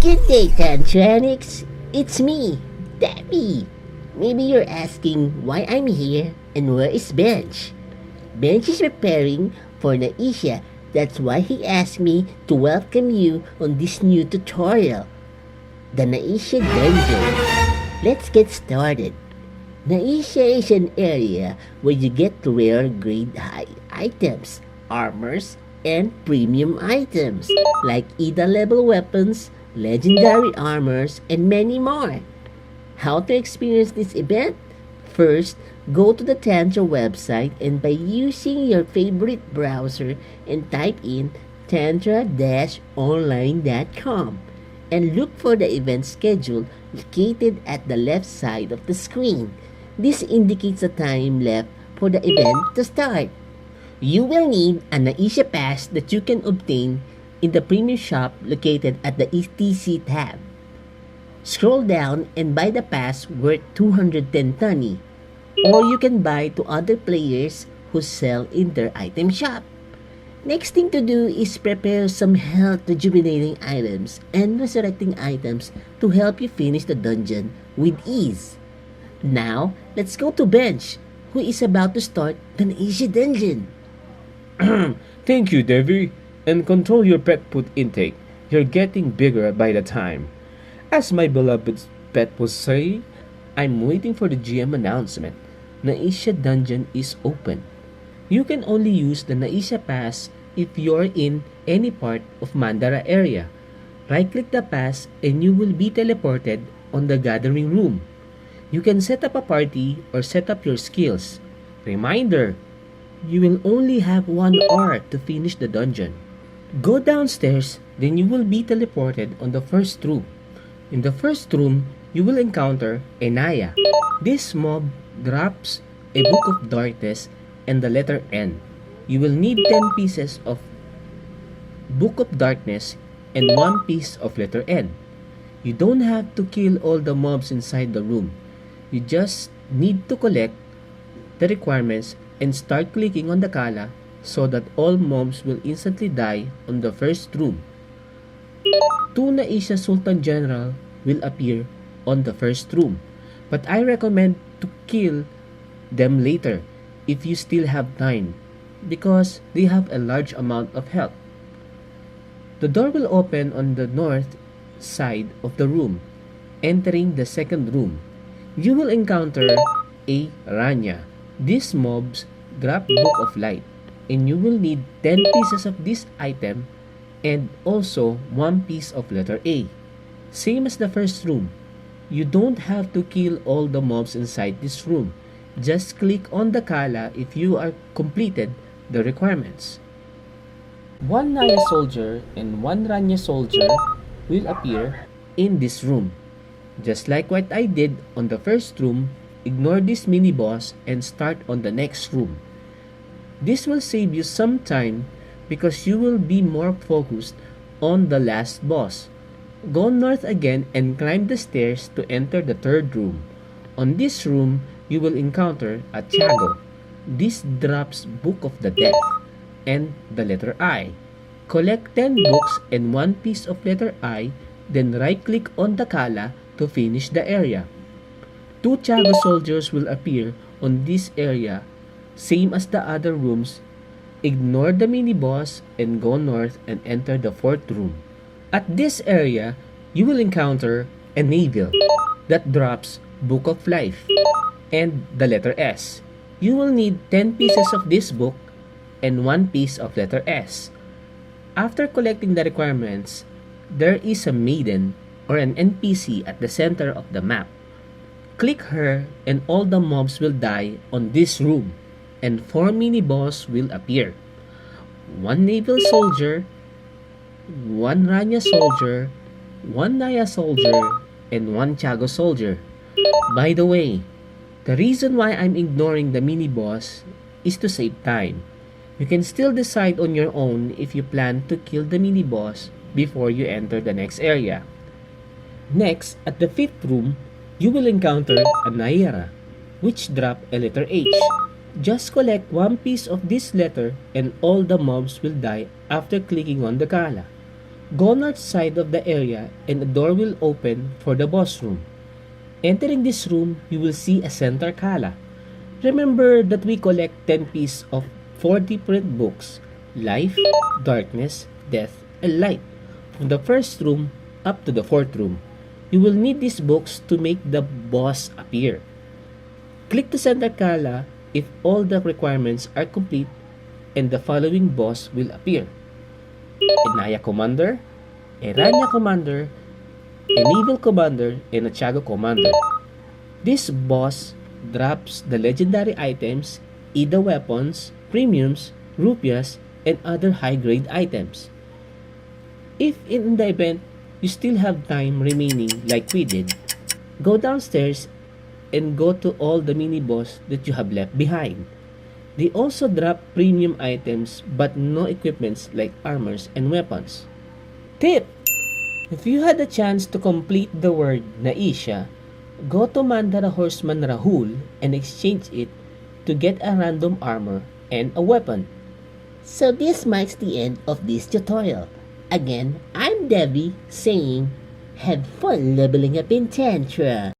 Good day, Tantronics. It's me, Debbie. Maybe you're asking why I'm here and where is Bench. Bench is preparing for Naisha. That's why he asked me to welcome you on this new tutorial, the Naisha Dungeon. Let's get started. Naisha is an area where you get rare grade high items, armors, and premium items like EDA level weapons, legendary armors, and many more. How to experience this event? First, go to the Tantra website and by using your favorite browser and type in tantra-online.com and look for the event schedule located at the left side of the screen. This indicates the time left for the event to start. You will need a Naisha pass that you can obtain in the premium shop located at the ETC tab. Scroll down and buy the pass worth 210 tani, or you can buy to other players who sell in their item shop. Next thing to do is prepare some health rejuvenating items and resurrecting items to help you finish the dungeon with ease. Now, let's go to Bench, who is about to start the Naisha dungeon. Thank you, Devi. And control your pet food intake. You're getting bigger by the time. As my beloved pet will say, I'm waiting for the GM announcement. Naisha Dungeon is open. You can only use the Naisha Pass if you're in any part of Mandara area. Right-click the pass and you will be teleported on the gathering room. You can set up a party or set up your skills. Reminder, you will only have 1 hour to finish the dungeon. Go downstairs, then you will be teleported on the first room. In the first room, you will encounter Enaya. This mob drops a book of darkness and the letter N. You will need 10 pieces of book of darkness and 1 piece of letter N. You don't have to kill all the mobs inside the room. You just need to collect the requirements and start clicking on the kala so that all mobs will instantly die on the first room. 2 Naisha Sultan General will appear on the first room, but I recommend to kill them later if you still have time because they have a large amount of health. The door will open on the north side of the room. Entering the second room, you will encounter a Ranya. These mobs drop Book of Light, and you will need 10 pieces of this item and also 1 piece of letter A. Same as the first room, you don't have to kill all the mobs inside this room. Just click on the kala if you are completed the requirements. 1 Naya soldier and 1 Ranya soldier will appear in this room. Just like what I did on the first room, ignore this mini boss and start on the next room. This will save you some time because you will be more focused on the last boss. Go north again and climb the stairs to enter the third room. On this room, you will encounter a Chago. This drops Book of the Death and the letter I. Collect 10 books and 1 piece of letter I, then right-click on the kala to finish the area. 2 Chago soldiers will appear on this area, same as the other rooms. Ignore the mini-boss and go north and enter the fourth room. At this area, you will encounter a Navel that drops Book of Life and the letter S. You will need 10 pieces of this book and 1 piece of letter S. After collecting the requirements, there is a maiden or an NPC at the center of the map. Click her and all the mobs will die on this room and 4 mini-boss will appear. 1 naval soldier, 1 Ranya soldier, 1 Naya soldier, and 1 Chago soldier. By the way, the reason why I'm ignoring the mini-boss is to save time. You can still decide on your own if you plan to kill the mini-boss before you enter the next area. Next, at the 5th room, you will encounter a Naira, which drop a letter H. Just collect 1 piece of this letter and all the mobs will die after clicking on the kala. Go north side of the area and a door will open for the boss room. Entering this room, you will see a center kala. Remember that we collect 10 pieces of 4 different books: life, darkness, death, and light, from the first room up to the fourth room. You will need these books to make the boss appear. Click the center kala if all the requirements are complete and the following boss will appear: Inaya Commander, Eranya Commander, Evil Commander, and a Chago Commander. This boss drops the legendary items, Ida weapons, premiums, rupias, and other high-grade items. If in the event you still have time remaining like we did, go downstairs and go to all the mini-boss that you have left behind. They also drop premium items but no equipments like armors and weapons. Tip! If you had a chance to complete the word Naisha, go to Mandara Horseman Rahul and exchange it to get a random armor and a weapon. So this marks the end of this tutorial. Again, I'm Debbie saying, have fun leveling up in Tantra.